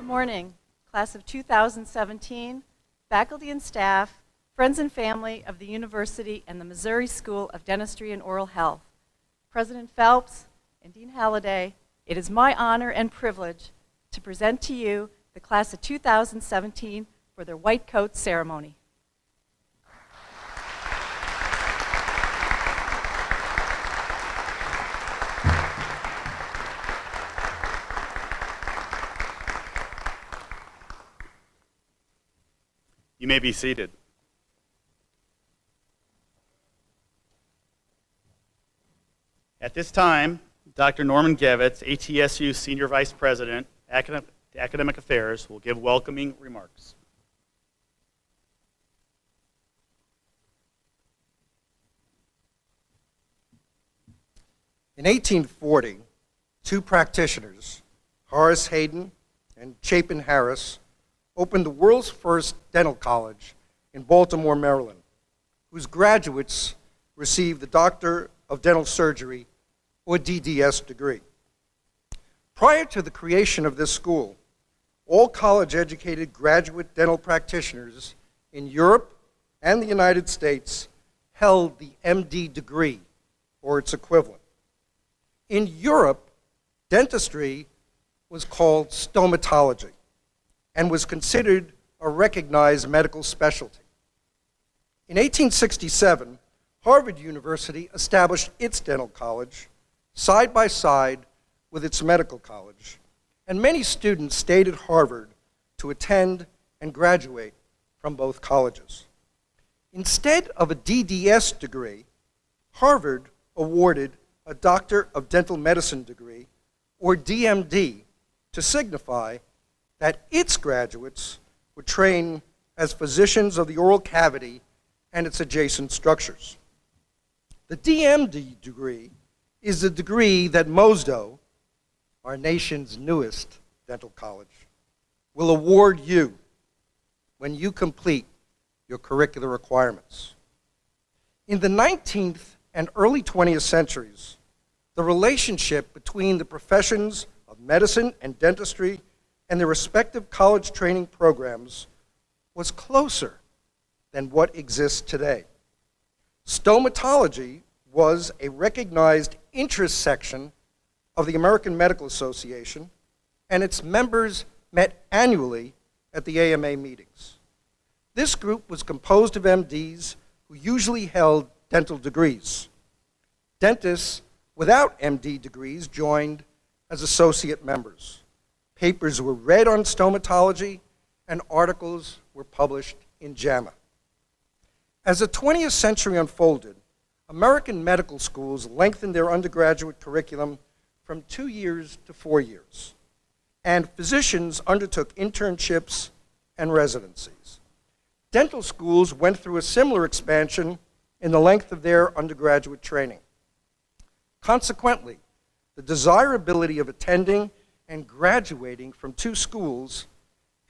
Good morning, class of 2017, faculty and staff, friends and family of the university and the Missouri School of Dentistry and Oral Health. President Phelps and Dean Halliday, it is my honor and privilege to present to you the class of 2017 for their Whitecoat ceremony. You may be seated. At this time, Dr. Norman Gevitz, ATSU Senior Vice President, Academic Affairs, will give welcoming remarks. In 1840, two practitioners, Horace Hayden and Chapin Harris, opened the world's first dental college in Baltimore, Maryland, whose graduates received the Doctor of Dental Surgery, or DDS degree. Prior to the creation of this school, all college-educated graduate dental practitioners in Europe and the United States held the MD degree, or its equivalent. In Europe, dentistry was called stomatology and was considered a recognized medical specialty. In 1867, Harvard University established its dental college side by side with its medical college, and many students stayed at Harvard to attend and graduate from both colleges. Instead of a DDS degree, Harvard awarded a Doctor of Dental Medicine degree, or DMD, to signify that its graduates would train as physicians of the oral cavity and its adjacent structures. The DMD degree is the degree that MOSDOH, our nation's newest dental college, will award you when you complete your curricular requirements. In the 19th and early 20th centuries, the relationship between the professions of medicine and dentistry and their respective college training programs was closer than what exists today. Stomatology was a recognized interest section of the American Medical Association, and its members met annually at the AMA meetings. This group was composed of MDs who usually held dental degrees. Dentists without MD degrees joined as associate members. Papers were read on stomatology, and articles were published in JAMA. As the 20th century unfolded, American medical schools lengthened their undergraduate curriculum from 2 years to 4 years, and physicians undertook internships and residencies. Dental schools went through a similar expansion in the length of their undergraduate training. Consequently, the desirability of attending and graduating from two schools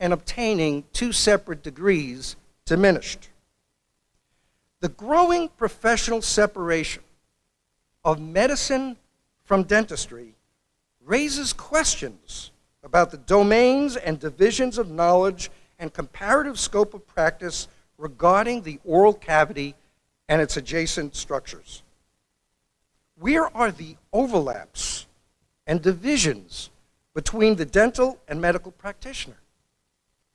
and obtaining two separate degrees diminished. The growing professional separation of medicine from dentistry raises questions about the domains and divisions of knowledge and comparative scope of practice regarding the oral cavity and its adjacent structures. Where are the overlaps and divisions between the dental and medical practitioner?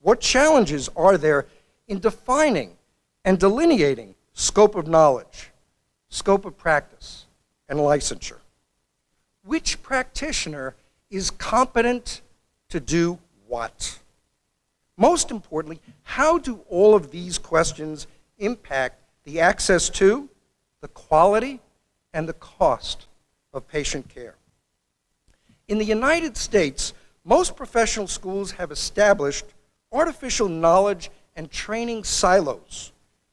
What challenges are there in defining and delineating scope of knowledge, scope of practice, and licensure? Which practitioner is competent to do what? Most importantly, how do all of these questions impact the access to, the quality, and the cost of patient care? In the United States, most professional schools have established artificial knowledge and training silos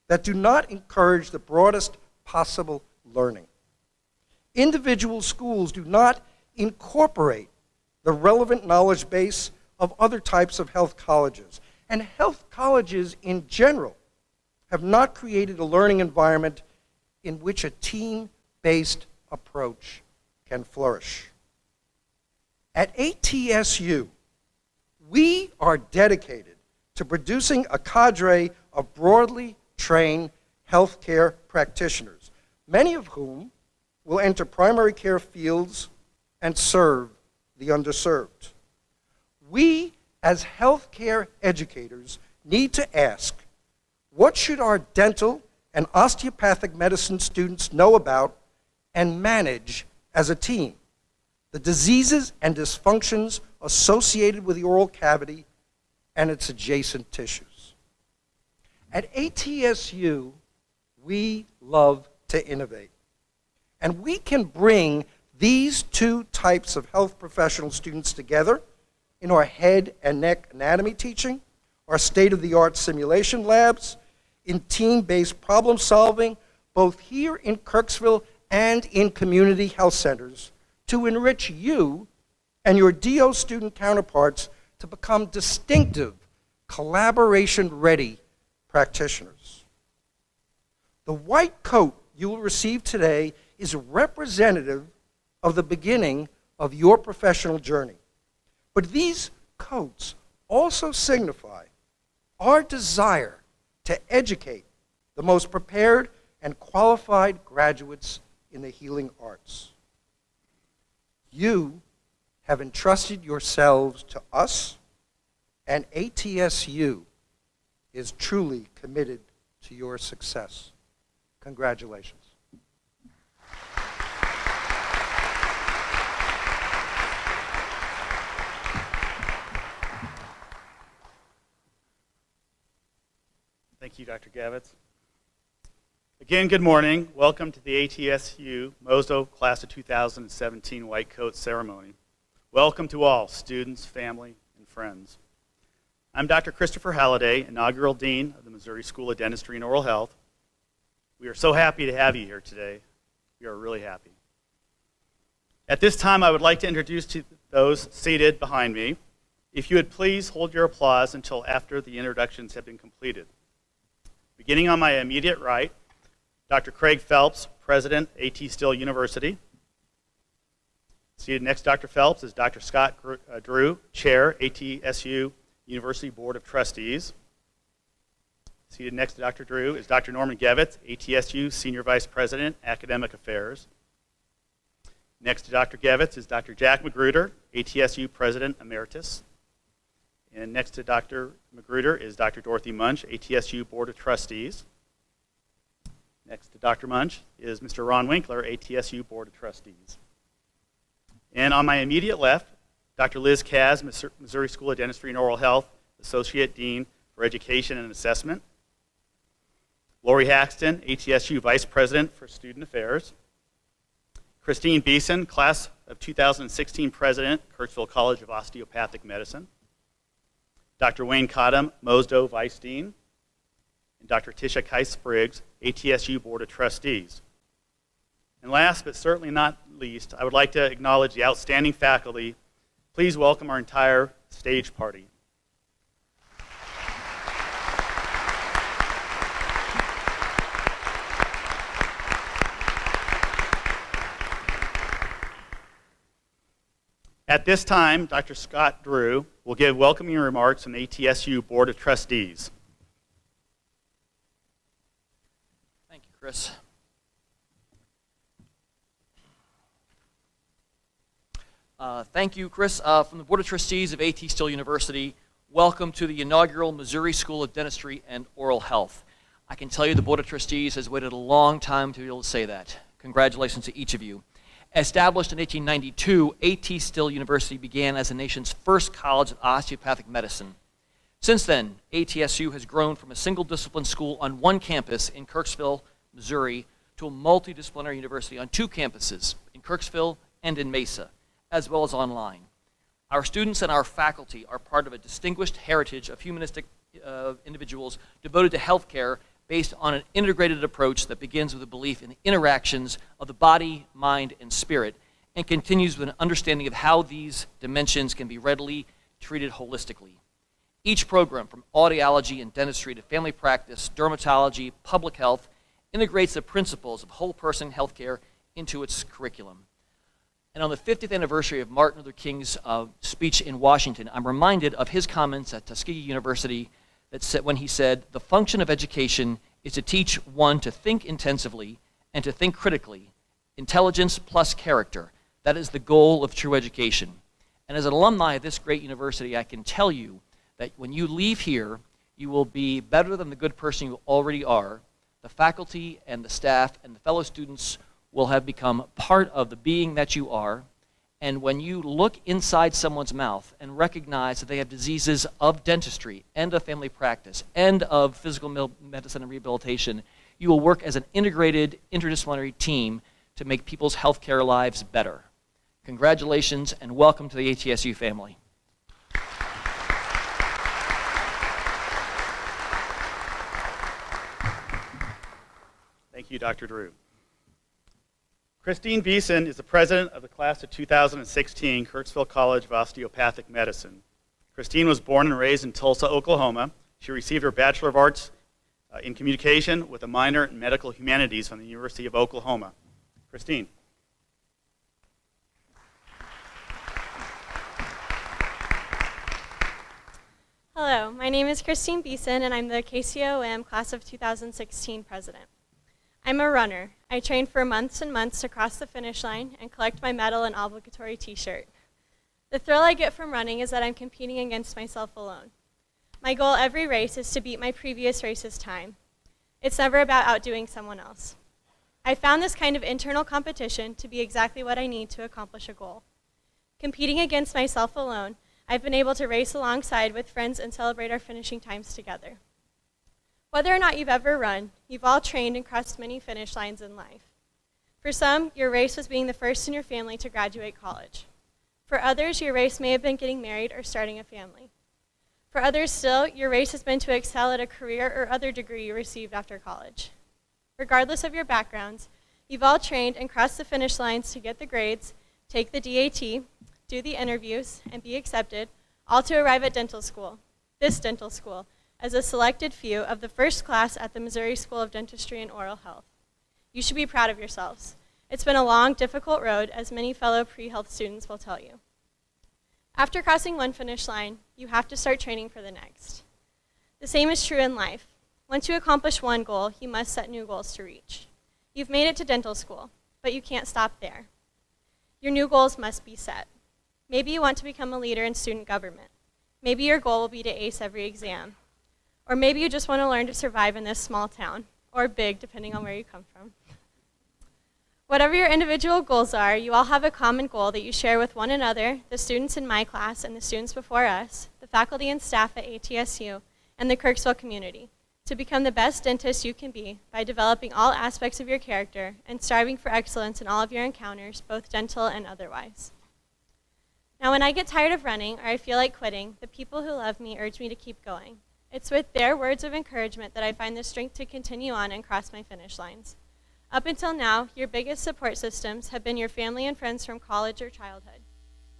that do not encourage the broadest possible learning. Individual schools do not incorporate the relevant knowledge base of other types of health colleges, and health colleges in general have not created a learning environment in which a team-based approach can flourish. At ATSU, We are dedicated to producing a cadre of broadly trained healthcare practitioners, many of whom will enter primary care fields and serve the underserved. We, as healthcare educators, need to ask, what should our dental and osteopathic medicine students know about and manage as a team? The diseases and dysfunctions associated with the oral cavity and its adjacent tissues. At ATSU, we love to innovate. And we can bring these two types of health professional students together in our head and neck anatomy teaching, our state-of-the-art simulation labs, in team-based problem solving, both here in Kirksville and in community health centers, to enrich you and your DO student counterparts to become distinctive, collaboration-ready practitioners. The white coat you will receive today is representative of the beginning of your professional journey. But these coats also signify our desire to educate the most prepared and qualified graduates in the healing arts. You have entrusted yourselves to us, and ATSU is truly committed to your success. Congratulations. Thank you, Dr. Gavitz. Again, good morning. Welcome to the ATSU MOSDOH Class of 2017 White Coat Ceremony. Welcome to all students, family, and friends. I'm Dr. Christopher Halliday, Inaugural Dean of the Missouri School of Dentistry and Oral Health. We are so happy to have you here today. We are really happy. At this time, I would like to introduce to those seated behind me. If you would please hold your applause until after the introductions have been completed. Beginning on my immediate right, Dr. Craig Phelps, President, A.T. Still University. Seated next to Dr. Phelps is Dr. Scott Drew, Chair, ATSU University Board of Trustees. Seated next to Dr. Drew is Dr. Norman Gevitz, ATSU Senior Vice President, Academic Affairs. Next to Dr. Gevitz is Dr. Jack Magruder, ATSU President Emeritus. And next to Dr. Magruder is Dr. Dorothy Munch, ATSU Board of Trustees. Next to Dr. Munch is Mr. Ron Winkler, ATSU Board of Trustees. And on my immediate left, Dr. Liz Kaz, Missouri School of Dentistry and Oral Health, Associate Dean for Education and Assessment. Lori Haxton, ATSU Vice President for Student Affairs. Christine Beeson, Class of 2016 President, Kirksville College of Osteopathic Medicine. Dr. Wayne Cottom, MOSDOH Vice Dean. And Dr. Tisha Kais-Spriggs, ATSU Board of Trustees. And last but certainly not least, I would like to acknowledge the outstanding faculty. Please welcome our entire stage party. At this time, Dr. Scott Drew will give welcoming remarks from the ATSU Board of Trustees. Thank you, Chris. Thank you, Chris. From the Board of Trustees of A.T. Still University, welcome to the inaugural Missouri School of Dentistry and Oral Health. I can tell you the Board of Trustees has waited a long time to be able to say that. Congratulations to each of you. Established in 1892, A.T. Still University began as the nation's first college of osteopathic medicine. Since then, ATSU has grown from a single discipline school on one campus in Kirksville, Missouri, to a multidisciplinary university on two campuses, in Kirksville and in Mesa, as well as online. Our students and our faculty are part of a distinguished heritage of humanistic individuals devoted to healthcare based on an integrated approach that begins with a belief in the interactions of the body, mind, and spirit, and continues with an understanding of how these dimensions can be readily treated holistically. Each program, from audiology and dentistry to family practice, dermatology, public health, integrates the principles of whole person healthcare into its curriculum. And on the 50th anniversary of Martin Luther King's speech in Washington, I'm reminded of his comments at Tuskegee University that said, when he said, "The function of education is to teach one to think intensively and to think critically, intelligence plus character. That is the goal of true education." And as an alumni of this great university, I can tell you that when you leave here, you will be better than the good person you already are. The faculty and the staff and the fellow students will have become part of the being that you are. And when you look inside someone's mouth and recognize that they have diseases of dentistry and of family practice and of physical medicine and rehabilitation, you will work as an integrated, interdisciplinary team to make people's healthcare lives better. Congratulations and welcome to the ATSU family. Thank you, Dr. Drew. Christine Beeson is the president of the class of 2016 Kirksville College of Osteopathic Medicine. Christine was born and raised in Tulsa, Oklahoma. She received her Bachelor of Arts in Communication with a minor in Medical Humanities from the University of Oklahoma. Christine. Hello, my name is Christine Beeson, and I'm the KCOM Class of 2016 President. I'm a runner. I train for months and months to cross the finish line and collect my medal and obligatory t-shirt. The thrill I get from running is that I'm competing against myself alone. My goal every race is to beat my previous race's time. It's never about outdoing someone else. I found this kind of internal competition to be exactly what I need to accomplish a goal. Competing against myself alone, I've been able to race alongside with friends and celebrate our finishing times together. Whether or not you've ever run, you've all trained and crossed many finish lines in life. For some, your race was being the first in your family to graduate college. For others, your race may have been getting married or starting a family. For others still, your race has been to excel at a career or other degree you received after college. Regardless of your backgrounds, you've all trained and crossed the finish lines to get the grades, take the DAT, do the interviews, and be accepted, all to arrive at dental school, this dental school, as a selected few of the first class at the Missouri School of Dentistry and Oral Health. You should be proud of yourselves. It's been a long, difficult road, as many fellow pre-health students will tell you. After crossing one finish line, you have to start training for the next. The same is true in life. Once you accomplish one goal, you must set new goals to reach. You've made it to dental school, but you can't stop there. Your new goals must be set. Maybe you want to become a leader in student government. Maybe your goal will be to ace every exam. Or maybe you just want to learn to survive in this small town, or big, depending on where you come from. Whatever your individual goals are, you all have a common goal that you share with one another, the students in my class and the students before us, the faculty and staff at ATSU, and the Kirksville community, to become the best dentist you can be by developing all aspects of your character and striving for excellence in all of your encounters, both dental and otherwise. Now, when I get tired of running or I feel like quitting, the people who love me urge me to keep going. It's with their words of encouragement that I find the strength to continue on and cross my finish lines. Up until now, your biggest support systems have been your family and friends from college or childhood.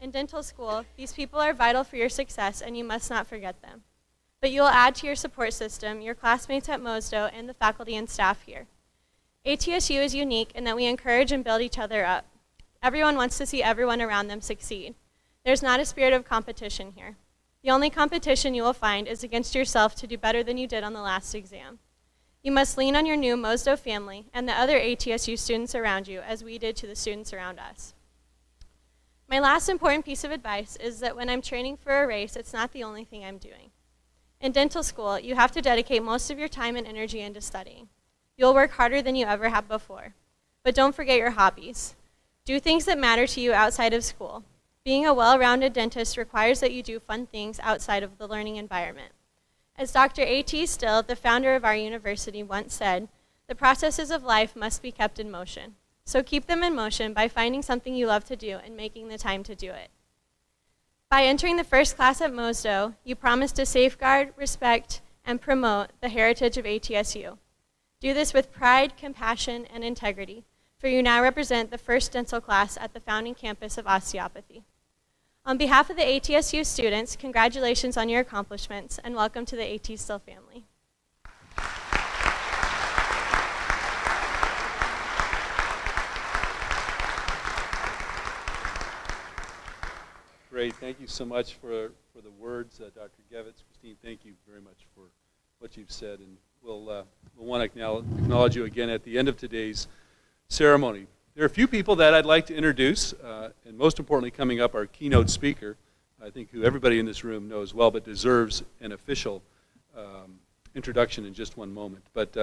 In dental school, these people are vital for your success, and you must not forget them. But you will add to your support system your classmates at MOSDOH and the faculty and staff here. ATSU is unique in that we encourage and build each other up. Everyone wants to see everyone around them succeed. There's not a spirit of competition here. The only competition you will find is against yourself to do better than you did on the last exam. You must lean on your new MOSDOH family and the other ATSU students around you, as we did to the students around us. My last important piece of advice is that when I'm training for a race, it's not the only thing I'm doing. In dental school, you have to dedicate most of your time and energy into studying. You'll work harder than you ever have before. But don't forget your hobbies. Do things that matter to you outside of school. Being a well-rounded dentist requires that you do fun things outside of the learning environment. As Dr. A.T. Still, the founder of our university, once said, the processes of life must be kept in motion. So keep them in motion by finding something you love to do and making the time to do it. By entering the first class at MOSDOH, you promise to safeguard, respect, and promote the heritage of ATSU. Do this with pride, compassion, and integrity, for you now represent the first dental class at the founding campus of osteopathy. On behalf of the ATSU students, congratulations on your accomplishments, and welcome to the A.T. Still family. great. Thank you so much for the words, Dr. Gevitz. Christine, thank you very much for what you've said. And we'll want to acknowledge you again at the end of today's ceremony. There are a few people that I'd like to introduce, and most importantly, coming up, our keynote speaker, I think who everybody in this room knows well, but deserves an official introduction in just one moment. But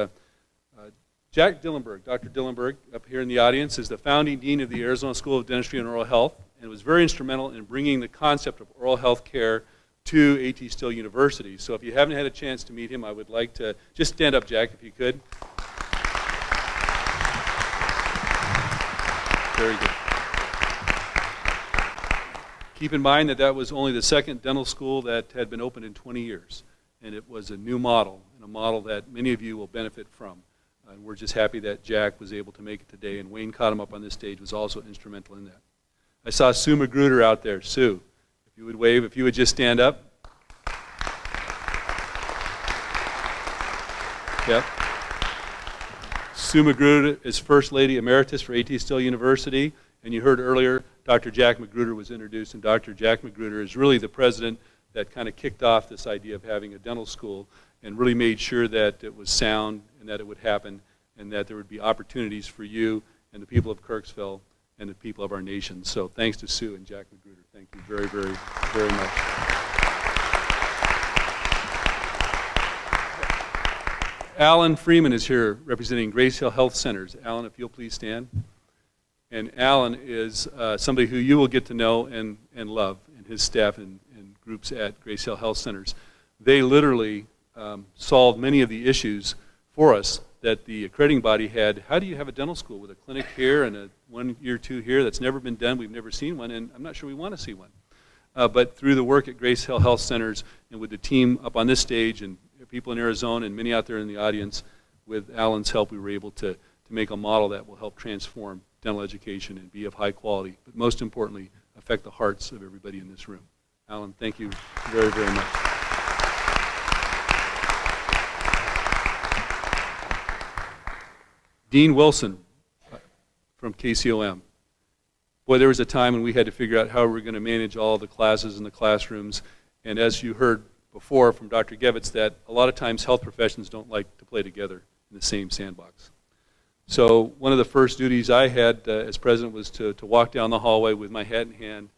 Jack Dillenberg, Dr. Dillenberg, up here in the audience, is the founding dean of the Arizona School of Dentistry and Oral Health, and was very instrumental in bringing the concept of oral health care to A.T. Still University. So if you haven't had a chance to meet him, I would like to just stand up, Jack, if you could. Very good. Keep in mind that that was only the second dental school that had been opened in 20 years, and it was a new model, and a model that many of you will benefit from. And we're just happy that Jack was able to make it today, and Wayne caught him up on this stage, was also instrumental in that. I saw Sue Magruder out there. Sue, if you would wave, if you would just stand up. Yep. Sue Magruder is First Lady Emeritus for A.T. Still University, and you heard earlier Dr. Jack Magruder was introduced, and Dr. Jack Magruder is really the president that kind of kicked off this idea of having a dental school and really made sure that it was sound and that it would happen and that there would be opportunities for you and the people of Kirksville and the people of our nation. So thanks to Sue and Jack Magruder. Thank you very, very, very much. Alan Freeman is here representing Grace Hill Health Centers. Alan, if you'll please stand. And Alan is somebody who you will get to know and love, and his staff and groups at Grace Hill Health Centers. They literally solved many of the issues for us that the accrediting body had. How do you have a dental school with a clinic here and a 1 year, 2 here? That's never been done. We've never seen one, and I'm not sure we want to see one. But through the work at Grace Hill Health Centers and with the team up on this stage and people in Arizona and many out there in the audience, with Alan's help, we were able to make a model that will help transform dental education and be of high quality, but most importantly, affect the hearts of everybody in this room. Alan, thank you very, very much. Dean Wilson from KCOM. Boy, there was a time when we had to figure out how we were going to manage all the classes in the classrooms, and as you heard before from Dr. Gevitz, that a lot of times health professions don't like to play together in the same sandbox. So one of the first duties I had as president was to walk down the hallway with my hat in hand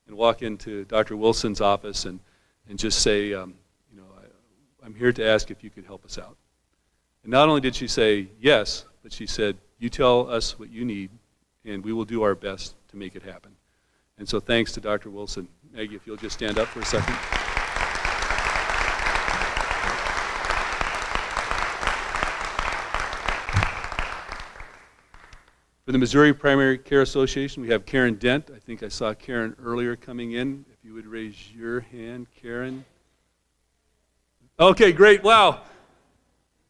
and walk into Dr. Wilson's office and just say, I'm here to ask if you could help us out. And not only did she say yes, but she said, you tell us what you need, and we will do our best to make it happen. And so thanks to Dr. Wilson. Maggie, if you'll just stand up for a second. For the Missouri Primary Care Association, we have Karen Dent. I think I saw Karen earlier coming in. If you would raise your hand, Karen. Okay, great. Wow.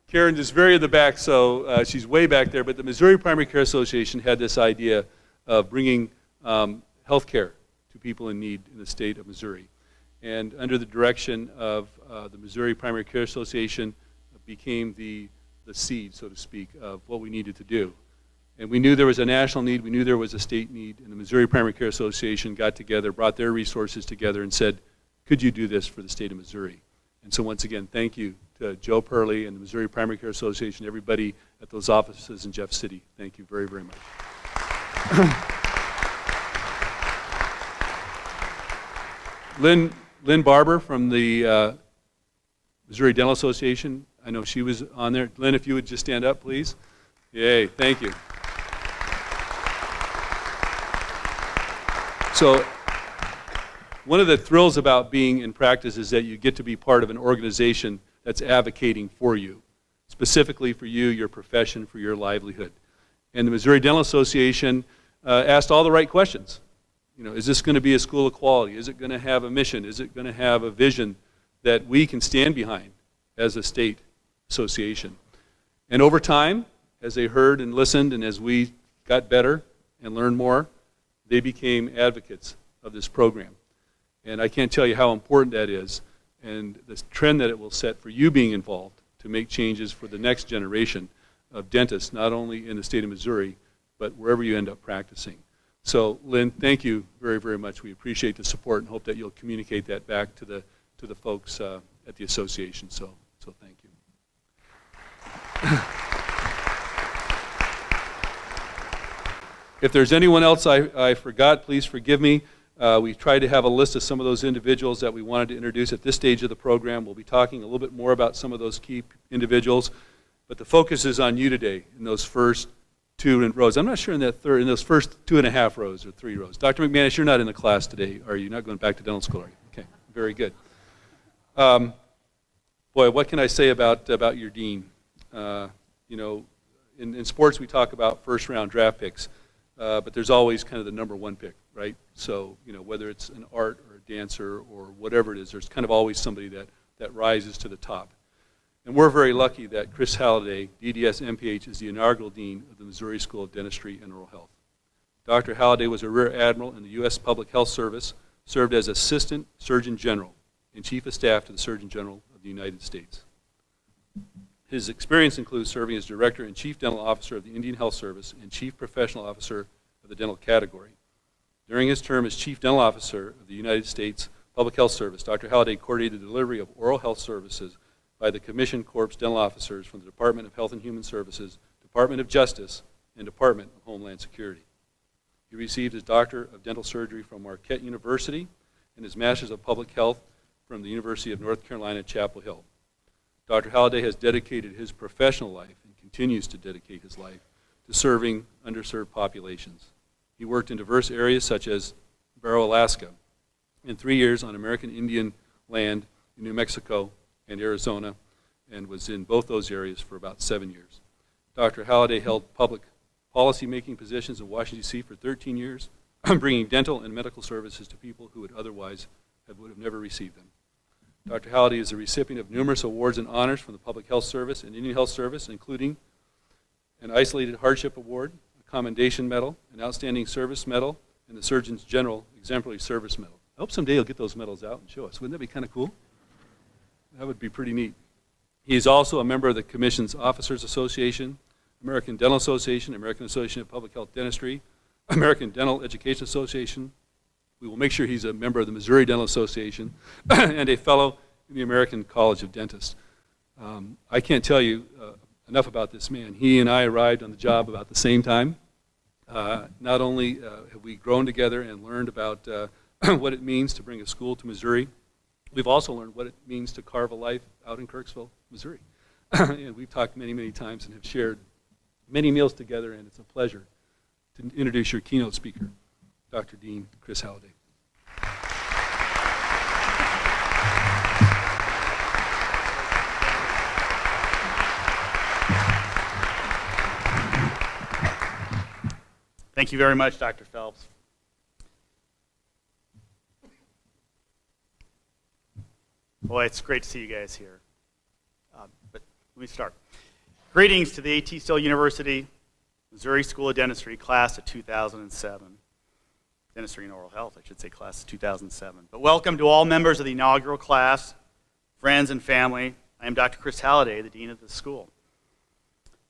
Karen is very in the back, so she's way back there. But the Missouri Primary Care Association had this idea of bringing health care to people in need in the state of Missouri. And under the direction of the Missouri Primary Care Association, became the seed, so to speak, of what we needed to do. And we knew there was a national need, we knew there was a state need, and the Missouri Primary Care Association got together, brought their resources together and said, could you do this for the state of Missouri? And so once again, thank you to Joe Purley and the Missouri Primary Care Association, everybody at those offices in Jeff City. Thank you very, very much. Lynn Barber from the Missouri Dental Association, I know she was on there. Lynn, if you would just stand up, please. Yay, thank you. So one of the thrills about being in practice is that you get to be part of an organization that's advocating for you, specifically for you, your profession, for your livelihood. And the Missouri Dental Association asked all the right questions. Is this going to be a school of quality? Is it going to have a mission? Is it going to have a vision that we can stand behind as a state association? And over time, as they heard and listened and as we got better and learned more, they became advocates of this program. And I can't tell you how important that is and the trend that it will set for you being involved to make changes for the next generation of dentists, not only in the state of Missouri, but wherever you end up practicing. So, Lynn, thank you very, very much. We appreciate the support and hope that you'll communicate that back to the folks at the association. So thank you. If there's anyone else I forgot, please forgive me. We tried to have a list of some of those individuals that we wanted to introduce at this stage of the program. We'll be talking a little bit more about some of those key individuals, but the focus is on you today in those first 2 rows. I'm not sure in those first 2.5 rows or 3 rows. Dr. McManus, you're not in the class today, are you? Not going back to dental school, are you? Okay, very good. Boy, what can I say about your dean? You know, in sports we talk about first-round draft picks, but there's always kind of the number 1 pick, right? So, you know, whether it's an art or a dancer or whatever it is, there's kind of always somebody that rises to the top. And we're very lucky that Chris Halliday, DDS MPH, is the inaugural dean of the Missouri School of Dentistry and Oral Health. Dr. Halliday was a Rear Admiral in the U.S. Public Health Service, served as Assistant Surgeon General and Chief of Staff to the Surgeon General of the United States. His experience includes serving as Director and Chief Dental Officer of the Indian Health Service and Chief Professional Officer of the dental category. During his term as Chief Dental Officer of the United States Public Health Service, Dr. Halliday coordinated the delivery of oral health services by the Commissioned Corps Dental Officers from the Department of Health and Human Services, Department of Justice, and Department of Homeland Security. He received his Doctor of Dental Surgery from Marquette University and his Master's of Public Health from the University of North Carolina, Chapel Hill. Dr. Halliday has dedicated his professional life and continues to dedicate his life to serving underserved populations. He worked in diverse areas such as Barrow, Alaska, and 3 years on American Indian land in New Mexico and Arizona, and was in both those areas for about 7 years. Dr. Halliday held public policy-making positions in Washington, D.C. for 13 years, bringing dental and medical services to people who would otherwise would have never received them. Dr. Halliday is a recipient of numerous awards and honors from the Public Health Service and Indian Health Service, including an Isolated Hardship Award, a Commendation Medal, an Outstanding Service Medal, and the Surgeon General Exemplary Service Medal. I hope someday you'll get those medals out and show us. Wouldn't that be kind of cool? That would be pretty neat. He is also a member of the Commission's Officers Association, American Dental Association, American Association of Public Health Dentistry, American Dental Education Association. We will make sure he's a member of the Missouri Dental Association and a fellow in the American College of Dentists. I can't tell you enough about this man. He and I arrived on the job about the same time. Not only have we grown together and learned about what it means to bring a school to Missouri, we've also learned what it means to carve a life out in Kirksville, Missouri. And we've talked many, many times and have shared many meals together, and it's a pleasure to introduce your keynote speaker, Dr. Dean Chris Halliday. Thank you very much, Dr. Phelps. Boy, it's great to see you guys here. But let me start. Greetings to the A.T. Still University Missouri School of Dentistry class of 2007. Dentistry and Oral Health, I should say, class of 2007. But welcome to all members of the inaugural class, friends and family. I am Dr. Chris Halliday, the dean of the school.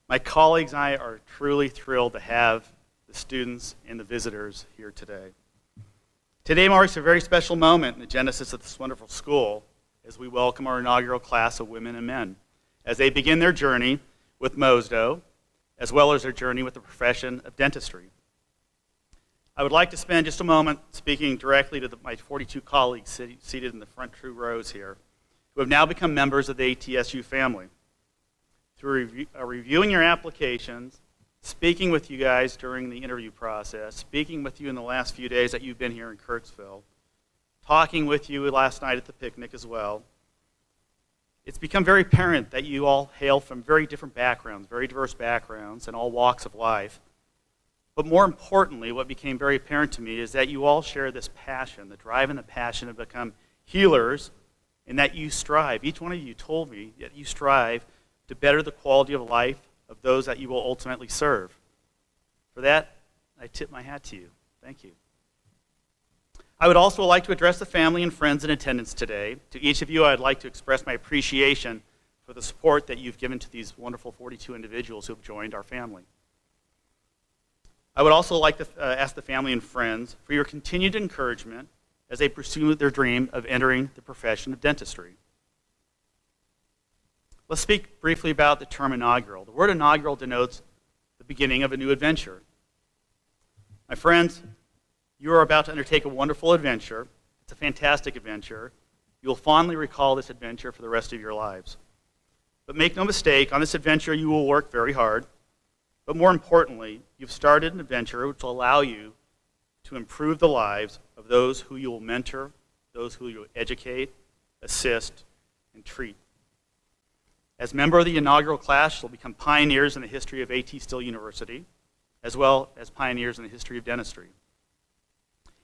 My colleagues and I are truly thrilled to have the students and the visitors here today. Today marks a very special moment in the genesis of this wonderful school as we welcome our inaugural class of women and men as they begin their journey with MOSDOH, as well as their journey with the profession of dentistry. I would like to spend just a moment speaking directly to my 42 colleagues seated in the front 2 rows here, who have now become members of the ATSU family. Through reviewing your applications, speaking with you guys during the interview process, speaking with you in the last few days that you've been here in Kirksville, talking with you last night at the picnic as well, it's become very apparent that you all hail from very different backgrounds, very diverse backgrounds, and all walks of life. But more importantly, what became very apparent to me is that you all share this passion, the drive and the passion to become healers, and that you strive. Each one of you told me that you strive to better the quality of life of those that you will ultimately serve. For that, I tip my hat to you. Thank you. I would also like to address the family and friends in attendance today. To each of you, I'd like to express my appreciation for the support that you've given to these wonderful 42 individuals who have joined our family. I would also like to ask the family and friends for your continued encouragement as they pursue their dream of entering the profession of dentistry. Let's speak briefly about the term inaugural. The word inaugural denotes the beginning of a new adventure. My friends, you are about to undertake a wonderful adventure. It's a fantastic adventure. You will fondly recall this adventure for the rest of your lives. But make no mistake, on this adventure you will work very hard. But more importantly, you've started an adventure which will allow you to improve the lives of those who you will mentor, those who you will educate, assist, and treat. As member of the inaugural class, you'll become pioneers in the history of A.T. Still University, as well as pioneers in the history of dentistry.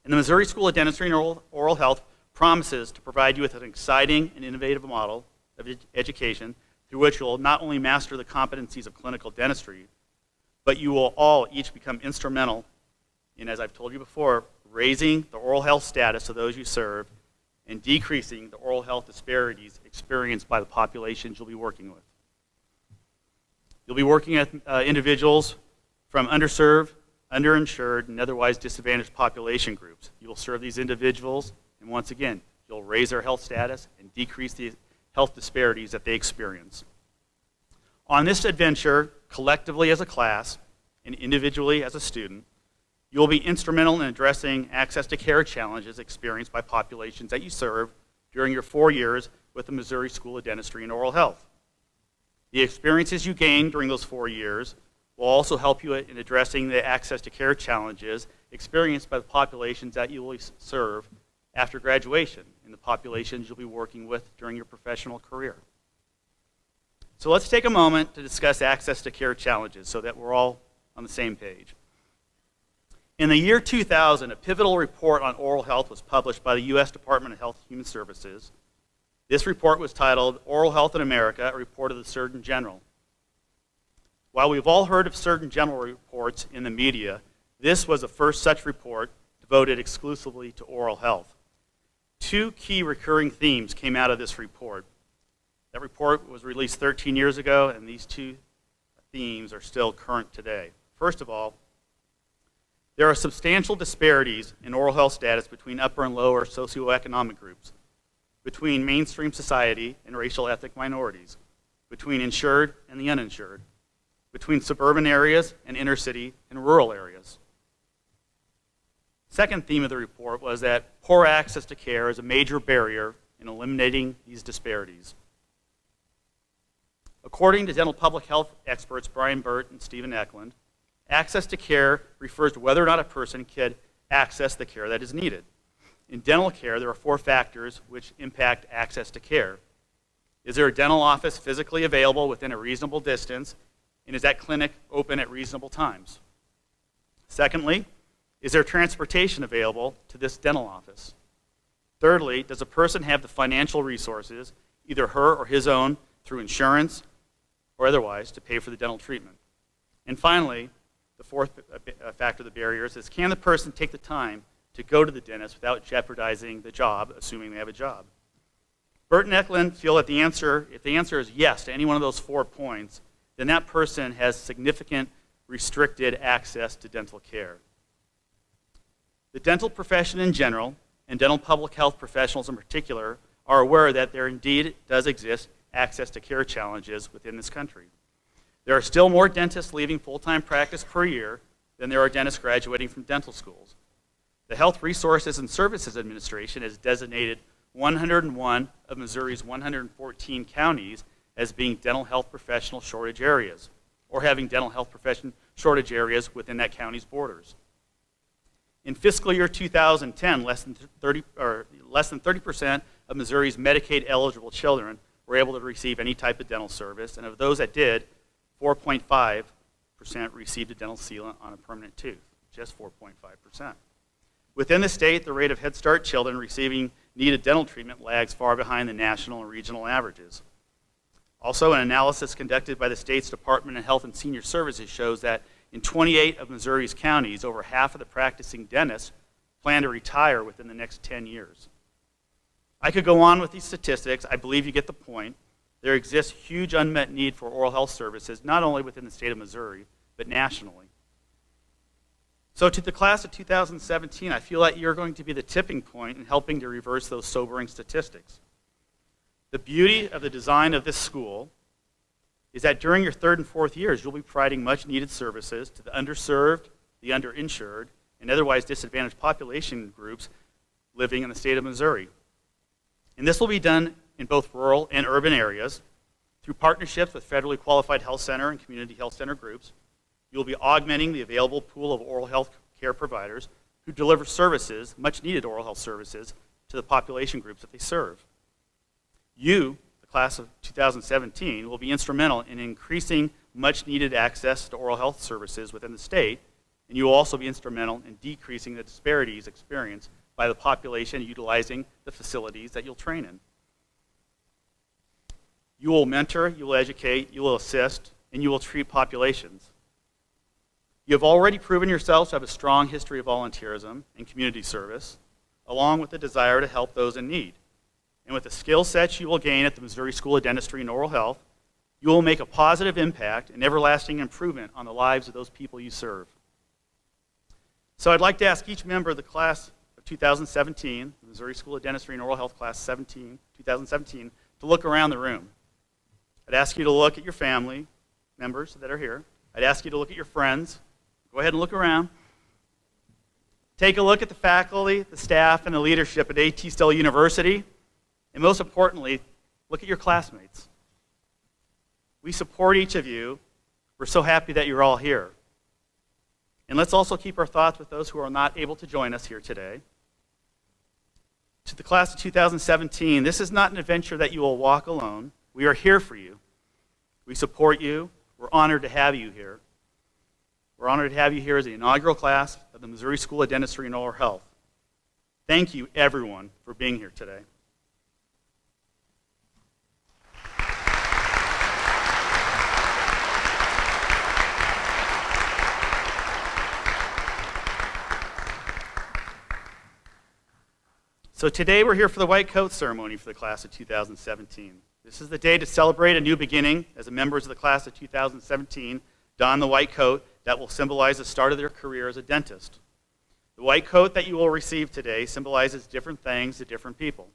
And the Missouri School of Dentistry and Oral Health promises to provide you with an exciting and innovative model of education through which you'll not only master the competencies of clinical dentistry, but you will all each become instrumental in, as I've told you before, raising the oral health status of those you serve and decreasing the oral health disparities experienced by the populations you'll be working with. You'll be working with individuals from underserved, underinsured, and otherwise disadvantaged population groups. You will serve these individuals, and once again, you'll raise their health status and decrease the health disparities that they experience. On this adventure, collectively as a class and individually as a student, you will be instrumental in addressing access to care challenges experienced by populations that you serve during your 4 years with the Missouri School of Dentistry and Oral Health. The experiences you gain during those 4 years will also help you in addressing the access to care challenges experienced by the populations that you will serve after graduation and the populations you'll be working with during your professional career. So let's take a moment to discuss access to care challenges so that we're all on the same page. In the year 2000, a pivotal report on oral health was published by the U.S. Department of Health and Human Services. This report was titled Oral Health in America, a report of the Surgeon General. While we've all heard of Surgeon General reports in the media, this was the first such report devoted exclusively to oral health. 2 key recurring themes came out of this report. That report was released 13 years ago, and these 2 themes are still current today. First of all, there are substantial disparities in oral health status between upper and lower socioeconomic groups, between mainstream society and racial ethnic minorities, between insured and the uninsured, between suburban areas and inner city and rural areas. Second theme of the report was that poor access to care is a major barrier in eliminating these disparities. According to dental public health experts Brian Burt and Stephen Eklund, access to care refers to whether or not a person can access the care that is needed. In dental care, there are 4 factors which impact access to care. Is there a dental office physically available within a reasonable distance, and is that clinic open at reasonable times? Secondly, is there transportation available to this dental office? Thirdly, does a person have the financial resources, either her or his own, through insurance or otherwise, to pay for the dental treatment? And finally, the 4th factor of the barriers is, can the person take the time to go to the dentist without jeopardizing the job, assuming they have a job? Burt and Eklund feel that if the answer is yes to any one of those 4 points, then that person has significant restricted access to dental care. The dental profession in general, and dental public health professionals in particular, are aware that there indeed does exist access to care challenges within this country. There are still more dentists leaving full-time practice per year than there are dentists graduating from dental schools. The Health Resources and Services Administration has designated 101 of Missouri's 114 counties as being dental health professional shortage areas, or having dental health profession shortage areas within that county's borders. In fiscal year 2010, less than 30% of Missouri's Medicaid-eligible children were able to receive any type of dental service, and of those that did, 4.5% received a dental sealant on a permanent tooth, just 4.5%. Within the state, the rate of Head Start children receiving needed dental treatment lags far behind the national and regional averages. Also, an analysis conducted by the state's Department of Health and Senior Services shows that in 28 of Missouri's counties, over half of the practicing dentists plan to retire within the next 10 years. I could go on with these statistics. I believe you get the point. There exists huge unmet need for oral health services, not only within the state of Missouri, but nationally. So to the class of 2017, I feel like you're going to be the tipping point in helping to reverse those sobering statistics. The beauty of the design of this school is that during your third and fourth years, you'll be providing much needed services to the underserved, the underinsured, and otherwise disadvantaged population groups living in the state of Missouri. And this will be done in both rural and urban areas through partnerships with federally qualified health center and community health center groups. You'll be augmenting the available pool of oral health care providers who deliver services, much needed oral health services, to the population groups that they serve. You, the class of 2017, will be instrumental in increasing much needed access to oral health services within the state, and you will also be instrumental in decreasing the disparities experienced by the population utilizing the facilities that you'll train in. You will mentor, you will educate, you will assist, and you will treat populations. You have already proven yourselves to have a strong history of volunteerism and community service, along with the desire to help those in need. And with the skill sets you will gain at the Missouri School of Dentistry and Oral Health, you will make a positive impact and everlasting improvement on the lives of those people you serve. So I'd like to ask each member of the class of 2017, the Missouri School of Dentistry and Oral Health Class 2017, to look around the room. I'd ask you to look at your family members that are here. I'd ask you to look at your friends. Go ahead and look around. Take a look at the faculty, the staff, and the leadership at A.T. Still University. And most importantly, look at your classmates. We support each of you. We're so happy that you're all here. And let's also keep our thoughts with those who are not able to join us here today. To the class of 2017, this is not an adventure that you will walk alone. We are here for you. We support you. We're honored to have you here. We're honored to have you here as the inaugural class of the Missouri School of Dentistry and Oral Health. Thank you, everyone, for being here today. So today we're here for the Whitecoat ceremony for the class of 2017. This is the day to celebrate a new beginning as the members of the class of 2017 don the white coat that will symbolize the start of their career as a dentist. The white coat that you will receive today symbolizes different things to different people.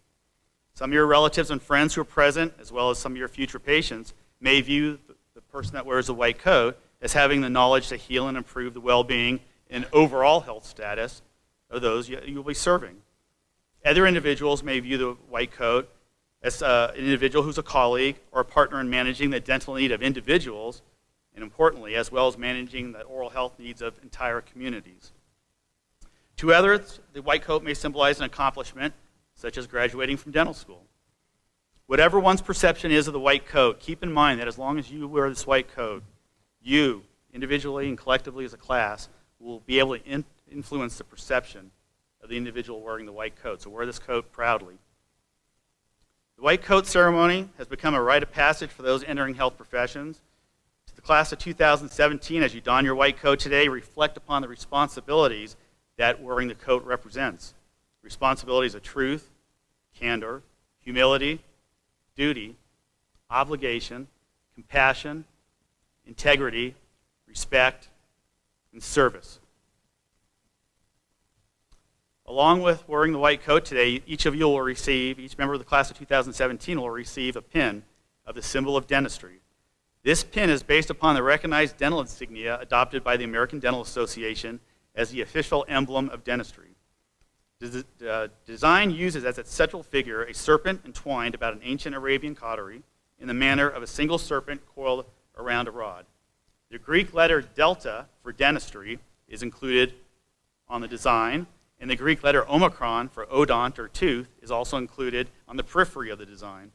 Some of your relatives and friends who are present, as well as some of your future patients, may view the person that wears the white coat as having the knowledge to heal and improve the well-being and overall health status of those you'll be serving. Other individuals may view the white coat as an individual who's a colleague or a partner in managing the dental need of individuals, and importantly, as well as managing the oral health needs of entire communities. To others, the white coat may symbolize an accomplishment, such as graduating from dental school. Whatever one's perception is of the white coat, keep in mind that as long as you wear this white coat, you, individually and collectively as a class, will be able to influence the perception of the individual wearing the white coat. So wear this coat proudly. The white coat ceremony has become a rite of passage for those entering health professions. To the class of 2017, as you don your white coat today, reflect upon the responsibilities that wearing the coat represents. Responsibilities of truth, candor, humility, duty, obligation, compassion, integrity, respect, and service. Along with wearing the white coat today, each of you will receive, each member of the class of 2017 will receive a pin of the symbol of dentistry. This pin is based upon the recognized dental insignia adopted by the American Dental Association as the official emblem of dentistry. The design uses as its central figure a serpent entwined about an ancient Arabian cautery in the manner of a single serpent coiled around a rod. The Greek letter delta for dentistry is included on the design, and the Greek letter omicron for odont or tooth is also included on the periphery of the design.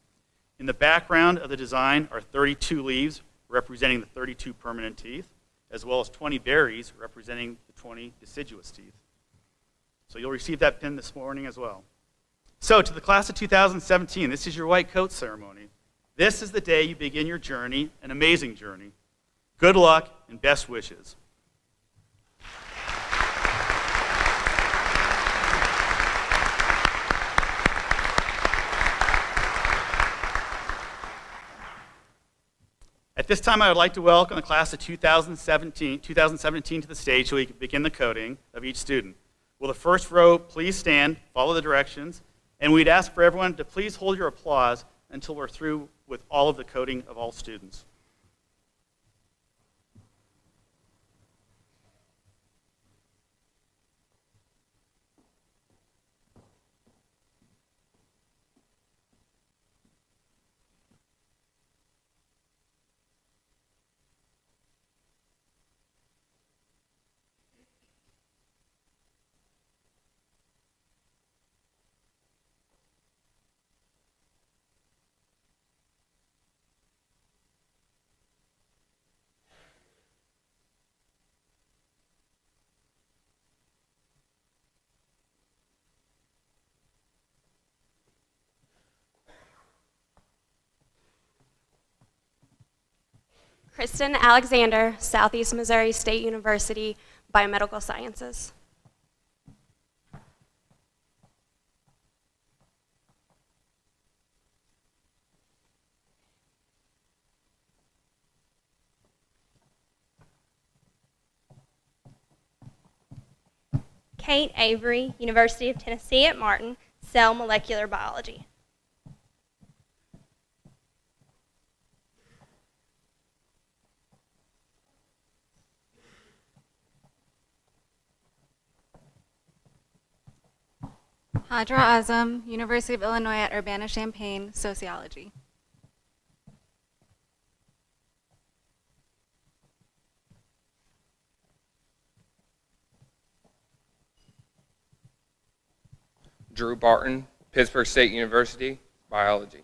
In the background of the design are 32 leaves representing the 32 permanent teeth, as well as 20 berries representing the 20 deciduous teeth. So you'll receive that pin this morning as well. So to the class of 2017, this is your white coat ceremony. This is the day you begin your journey, an amazing journey. Good luck and best wishes. At At this time, I would like to welcome the class of 2017 to the stage so we can begin the coding of each student. Will the first row please stand, follow the directions, and we'd ask for everyone to please hold your applause until we're through with all of the coding of all students. Kristen Alexander, Southeast Missouri State University, Biomedical Sciences. Kate Avery, University of Tennessee at Martin, Cell Molecular Biology. Hadra Azam, University of Illinois at Urbana-Champaign, Sociology. Drew Barton, Pittsburgh State University, Biology.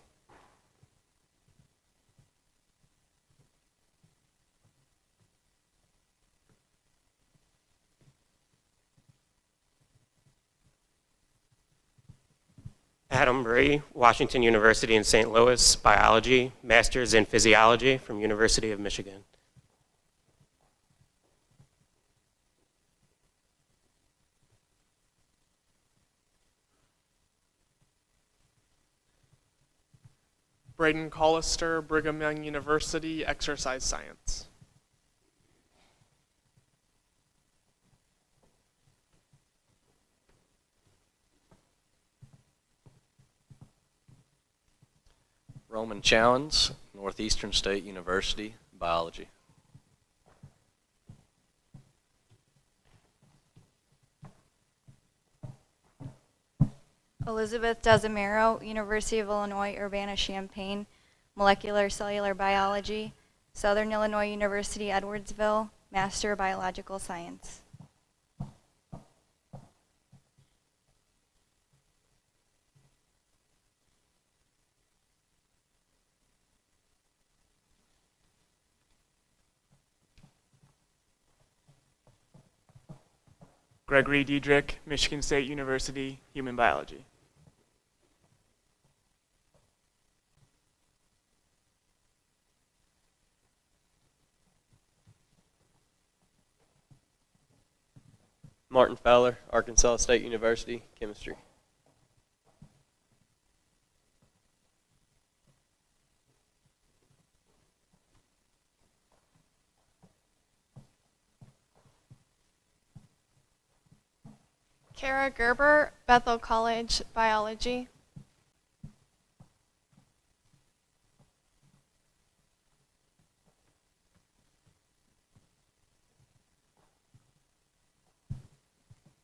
Adam Bree, Washington University in St. Louis, Biology, Master's in Physiology from University of Michigan. Braden Collister, Brigham Young University, Exercise Science. Roman Challenge, Northeastern State University, Biology. Elizabeth Desimero, University of Illinois, Urbana-Champaign, Molecular Cellular Biology. Southern Illinois University, Edwardsville, Master of Biological Science. Gregory Diedrich, Michigan State University, Human Biology. Martin Fowler, Arkansas State University, Chemistry. Kara Gerber, Bethel College, Biology.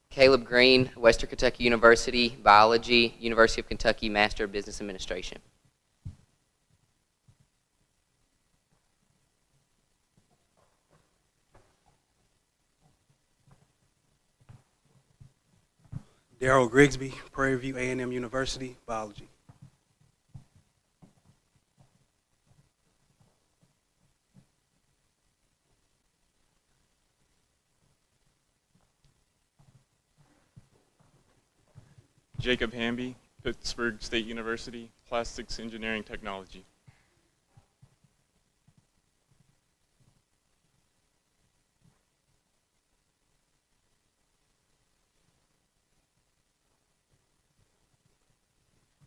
Caleb Green, Western Kentucky University, Biology, University of Kentucky, Master of Business Administration. Daryl Grigsby, Prairie View A&M University, Biology. Jacob Hamby, Pittsburgh State University, Plastics Engineering Technology.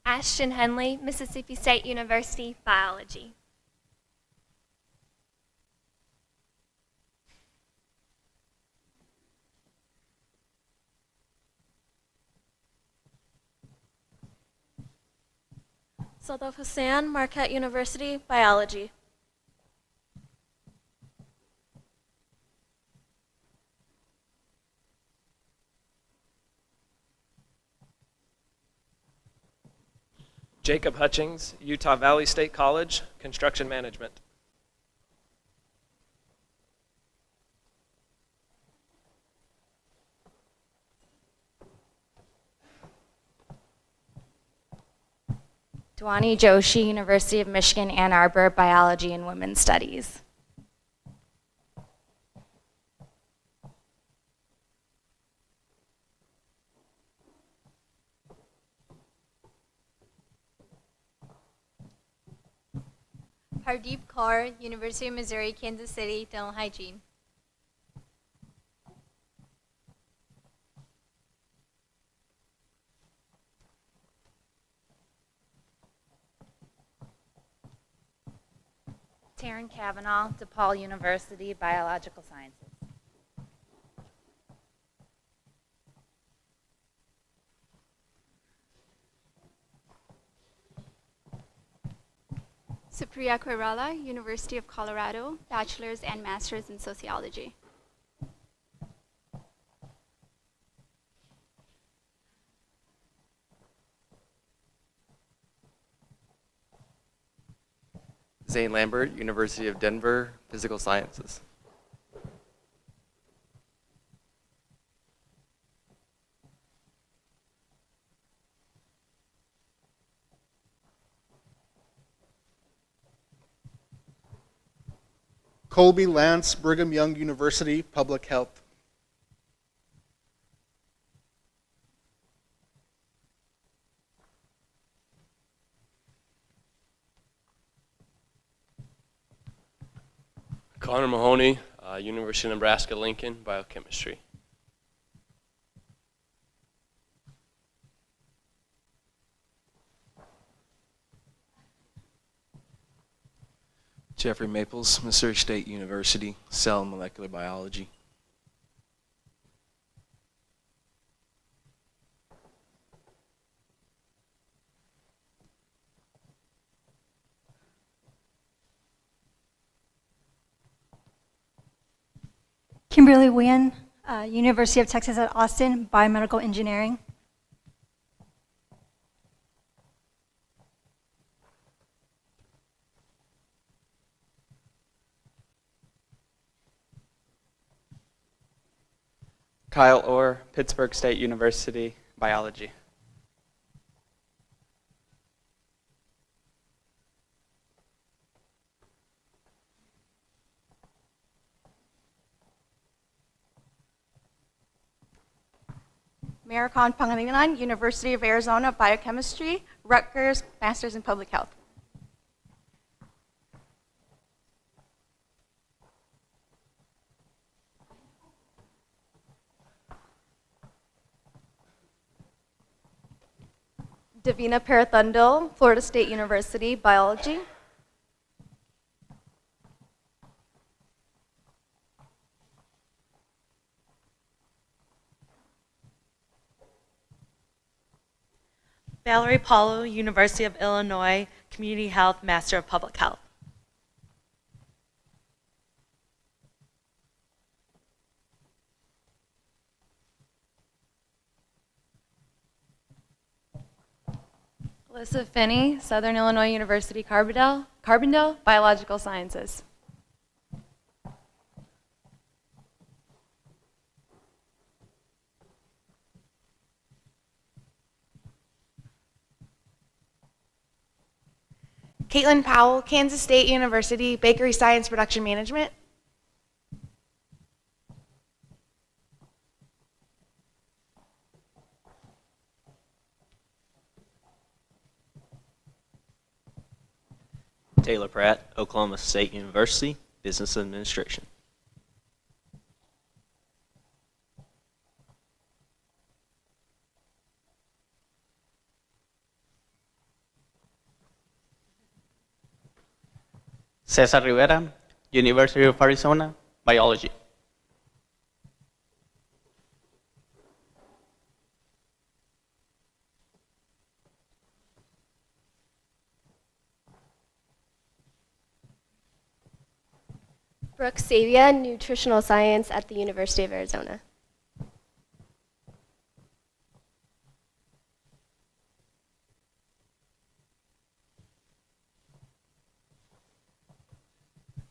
Ashton Henley, Mississippi State University, Biology. Sadaf Hussain, Marquette University, Biology. Jacob Hutchings, Utah Valley State College, Construction Management. Dwani Joshi, University of Michigan, Ann Arbor, Biology and Women's Studies. Hardeep Kaur, University of Missouri, Kansas City, Dental Hygiene. Taryn Kavanaugh, DePaul University, Biological Sciences. Supriya Koirala, University of Colorado, Bachelor's and Master's in Sociology. Zane Lambert, University of Denver, Physical Sciences. Colby Lance, Brigham Young University, Public Health. Connor Mahoney, University of Nebraska-Lincoln, Biochemistry. Jeffrey Maples, Missouri State University, Cell and Molecular Biology. Kimberly Wynn, University of Texas at Austin, Biomedical Engineering. Kyle Orr, Pittsburgh State University, Biology. Maricon Pangilinan, University of Arizona, Biochemistry, Rutgers, Masters in Public Health. Davina Parathundal, Florida State University, Biology. Valerie Paulo, University of Illinois, Community Health, Master of Public Health. Alyssa Finney, Southern Illinois University, Carbondale, Biological Sciences. Caitlin Powell, Kansas State University, Bakery Science Production Management. Taylor Pratt, Oklahoma State University, Business Administration. Cesar Rivera, University of Arizona, Biology. Brooke Savia, Nutritional Science at the University of Arizona.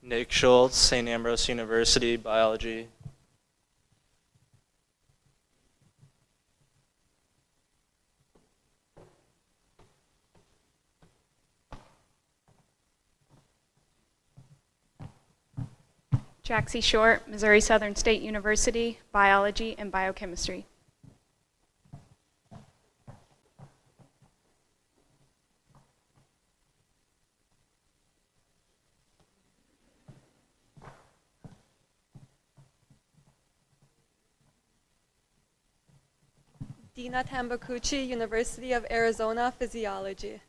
Nick Schultz, St. Ambrose University, Biology. Jaxie Short, Missouri Southern State University, Biology and Biochemistry. Dina Tambakuchi, University of Arizona, Physiology.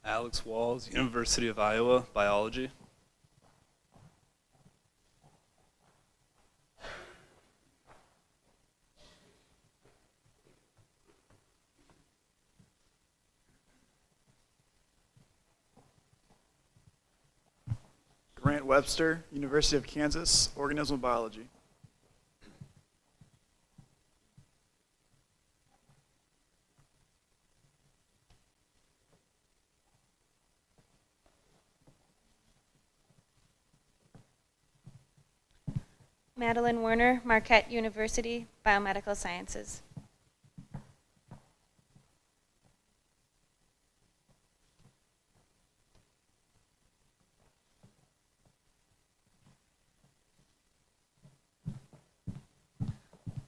Alex Walls, University of Iowa, Biology. Grant Webster, University of Kansas, Organismal Biology. Madeline Werner, Marquette University, Biomedical Sciences.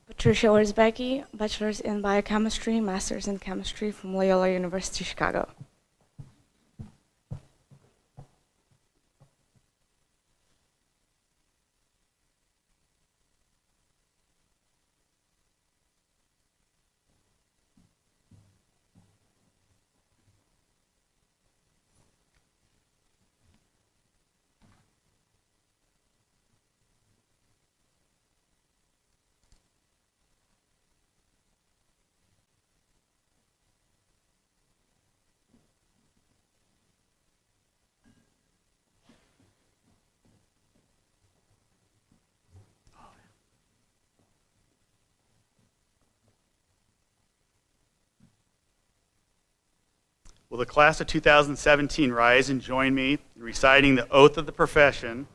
Patricia Orzbecki, Bachelor's in Biochemistry, Master's in Chemistry from Loyola University, Chicago. Will the class of 2017 rise and join me in reciting the oath of the profession,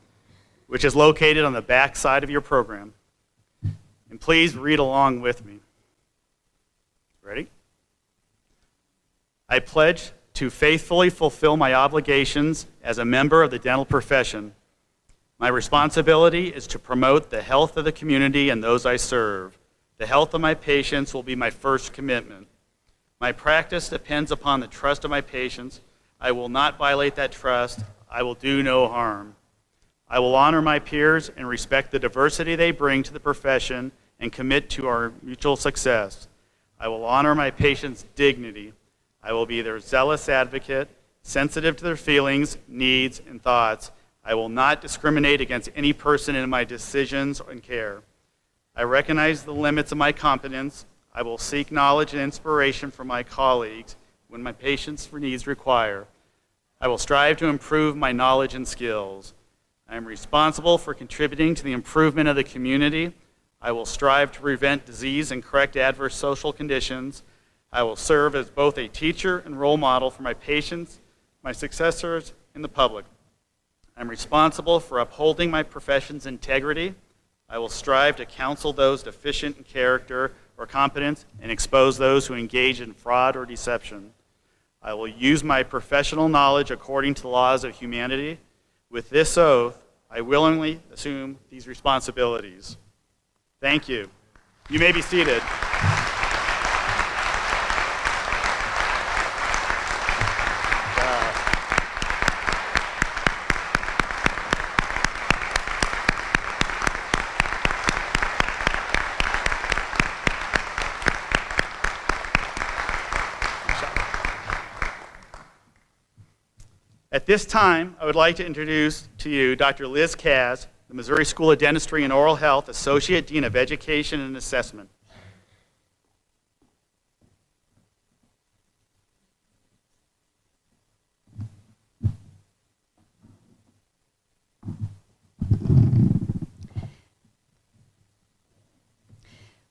which is located on the back side of your program? And please read along with me. Ready? I pledge to faithfully fulfill my obligations as a member of the dental profession. My responsibility is to promote the health of the community and those I serve. The health of my patients will be my first commitment. My practice depends upon the trust of my patients. I will not violate that trust. I will do no harm. I will honor my peers and respect the diversity they bring to the profession and commit to our mutual success. I will honor my patients' dignity. I will be their zealous advocate, sensitive to their feelings, needs, and thoughts. I will not discriminate against any person in my decisions and care. I recognize the limits of my competence. I will seek knowledge and inspiration from my colleagues when my patients' needs require. I will strive to improve my knowledge and skills. I am responsible for contributing to the improvement of the community. I will strive to prevent disease and correct adverse social conditions. I will serve as both a teacher and role model for my patients, my successors, and the public. I'm responsible for upholding my profession's integrity. I will strive to counsel those deficient in character or competence and expose those who engage in fraud or deception. I will use my professional knowledge according to the laws of humanity. With this oath, I willingly assume these responsibilities. Thank you. You may be seated. At this time, I would like to introduce to you Dr. Liz Kaz, the Missouri School of Dentistry and Oral Health Associate Dean of Education and Assessment.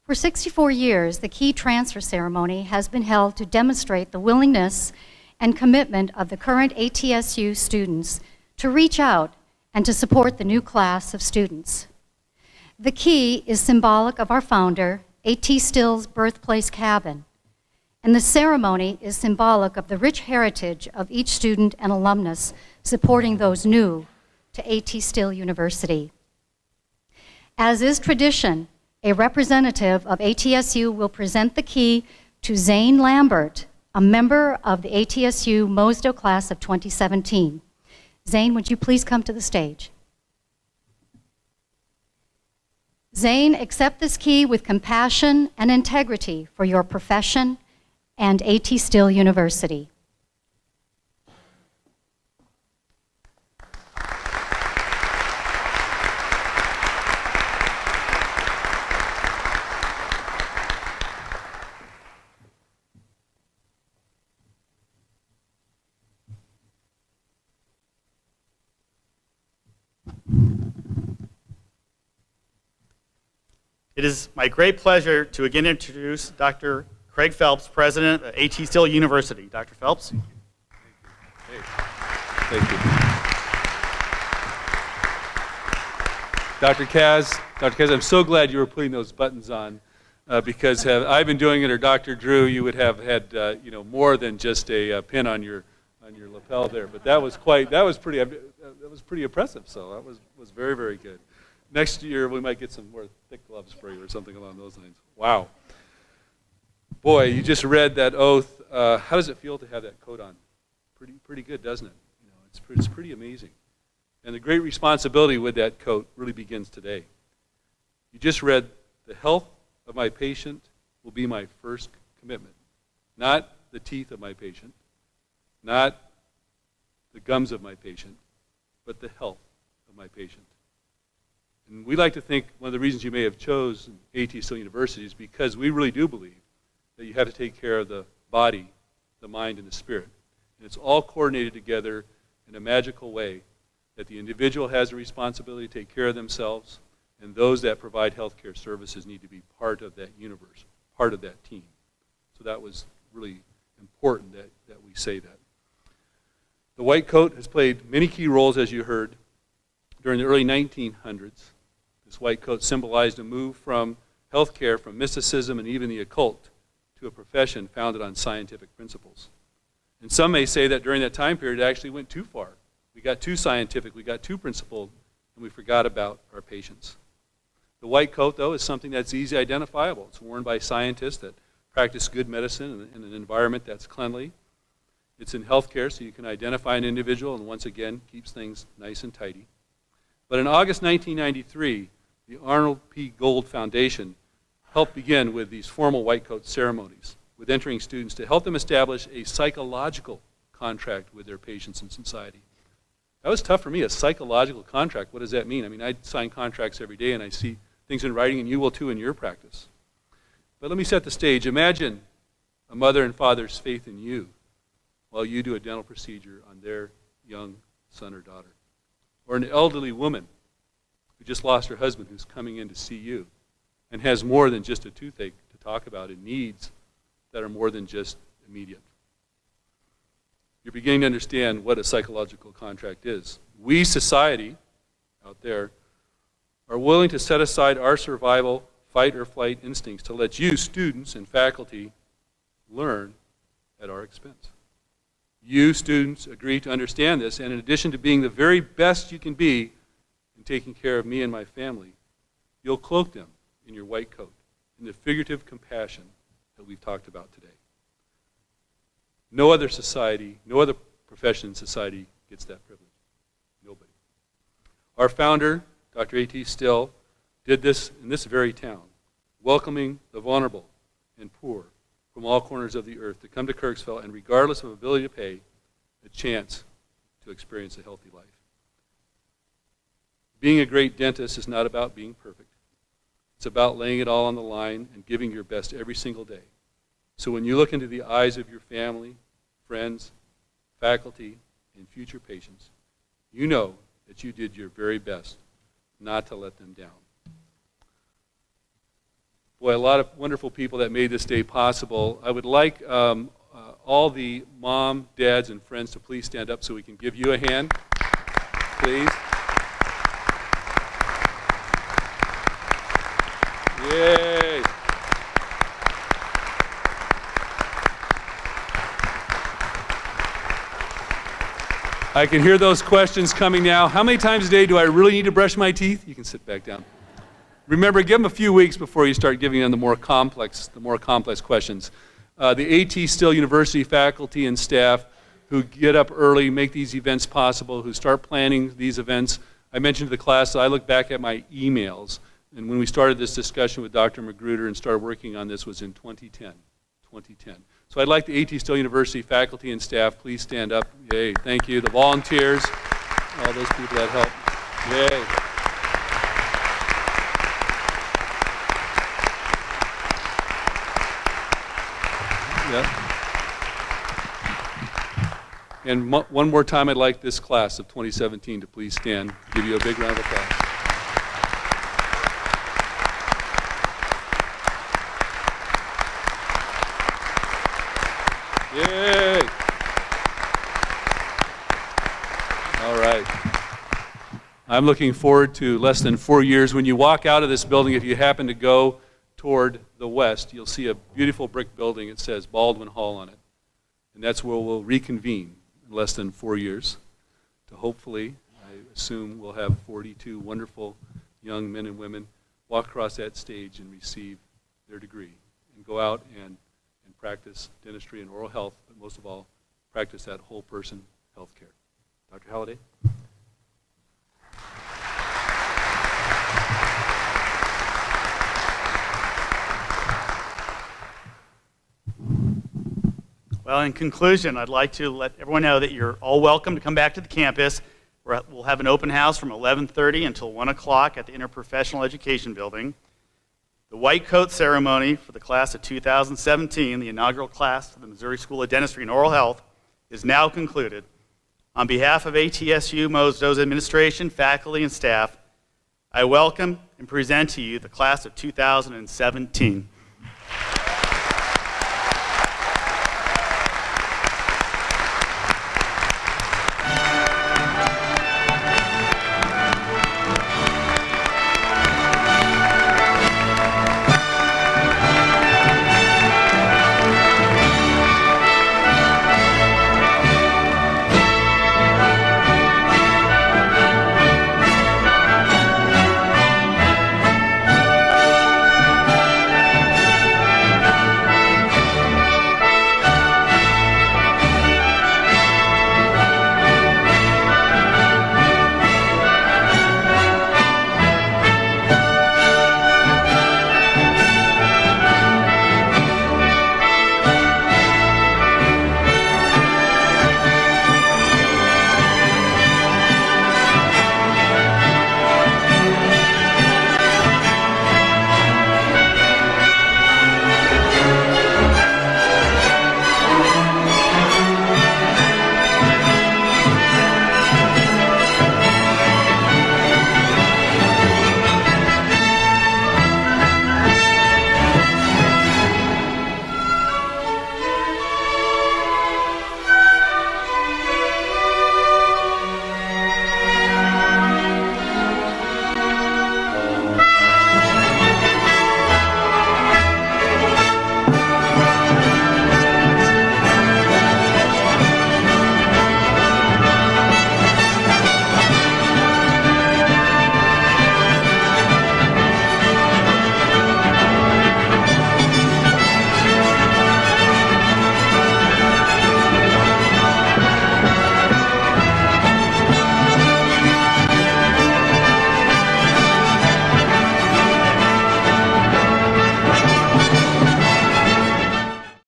For 64 years, the key transfer ceremony has been held to demonstrate the willingness and commitment of the current ATSU students to reach out and to support the new class of students. The key is symbolic of our founder, A.T. Still's birthplace cabin, and the ceremony is symbolic of the rich heritage of each student and alumnus supporting those new to A.T. Still University. As is tradition, a representative of ATSU will present the key to Zane Lambert, a member of the ATSU MOSDOH class of 2017. Zane, would you please come to the stage? Zane, accept this key with compassion and integrity for your profession and A.T. Still University. It is my great pleasure to again introduce Dr. Craig Phelps, President of A.T. Still University. Dr. Phelps. Thank you. Dr. Kaz, I'm so glad you were putting those buttons on because had I been doing it or Dr. Drew, you would have had more than just a pin on your lapel there. But that was pretty impressive. So that was very, very good. Next year, we might get some more thick gloves for you or something along those lines. Wow. Boy, you just read that oath. How does it feel to have that coat on? Pretty good, doesn't it? It's pretty amazing. And the great responsibility with that coat really begins today. You just read, the health of my patient will be my first commitment. Not the teeth of my patient, not the gums of my patient, but the health of my patient. And we like to think one of the reasons you may have chosen A.T. Still University is because we really do believe that you have to take care of the body, the mind, and the spirit. And it's all coordinated together in a magical way that the individual has a responsibility to take care of themselves, and those that provide healthcare services need to be part of that universe, part of that team. So that was really important that we say that. The Whitecoat has played many key roles, as you heard, during the early 1900s. This white coat symbolized a move from healthcare, from mysticism and even the occult, to a profession founded on scientific principles. And some may say that during that time period it actually went too far. We got too scientific, we got too principled, and we forgot about our patients. The white coat, though, is something that's easy identifiable. It's worn by scientists that practice good medicine in an environment that's cleanly. It's in healthcare, so you can identify an individual and once again keeps things nice and tidy. But in August 1993, the Arnold P. Gold Foundation helped begin with these formal white coat ceremonies with entering students to help them establish a psychological contract with their patients and society. That was tough for me, a psychological contract. What does that mean? I mean, I sign contracts every day and I see things in writing, and you will too in your practice. But let me set the stage. Imagine a mother and father's faith in you while you do a dental procedure on their young son or daughter. Or an elderly woman who just lost her husband who's coming in to see you and has more than just a toothache to talk about and needs that are more than just immediate. You're beginning to understand what a psychological contract is. We, society, out there, are willing to set aside our survival, fight or flight instincts to let you, students and faculty, learn at our expense. You, students, agree to understand this, and in addition to being the very best you can be in taking care of me and my family, you'll cloak them in your white coat, in the figurative compassion that we've talked about today. No other society, no other profession in society gets that privilege. Nobody. Our founder, Dr. A.T. Still, did this in this very town, welcoming the vulnerable and poor from all corners of the earth to come to Kirksville and, regardless of ability to pay, a chance to experience a healthy life. Being a great dentist is not about being perfect. It's about laying it all on the line and giving your best every single day. So when you look into the eyes of your family, friends, faculty, and future patients, you know that you did your very best not to let them down. Boy, a lot of wonderful people that made this day possible. I would like all the mom, dads, and friends to please stand up so we can give you a hand, please. Yay! I can hear those questions coming now. How many times a day do I really need to brush my teeth? You can sit back down. Remember, give them a few weeks before you start giving them the more complex questions. The AT Still University faculty and staff who get up early, make these events possible, who start planning these events. I mentioned to the class that I look back at my emails, and when we started this discussion with Dr. Magruder and started working on this was in 2010. So I'd like the AT Still University faculty and staff, please stand up. Yay, thank you. The volunteers, all those people that help. Yay. Yep. And one more time, I'd like this class of 2017 to please stand. Give you a big round of applause. Yay! All right. I'm looking forward to less than 4 years. When you walk out of this building, if you happen to go toward the west, you'll see a beautiful brick building. It says Baldwin Hall on it. And that's where we'll reconvene in less than 4 years to hopefully, I assume, we'll have 42 wonderful young men and women walk across that stage and receive their degree and go out and practice dentistry and oral health, but most of all, practice that whole person health care. Dr. Halliday? Well, in conclusion, I'd like to let everyone know that you're all welcome to come back to the campus. We'll have an open house from 11:30 until 1 o'clock at the Interprofessional Education Building. The Whitecoat ceremony for the class of 2017, the inaugural class of the Missouri School of Dentistry and Oral Health, is now concluded. On behalf of ATSU MOSDOH's administration, faculty, and staff, I welcome and present to you the class of 2017.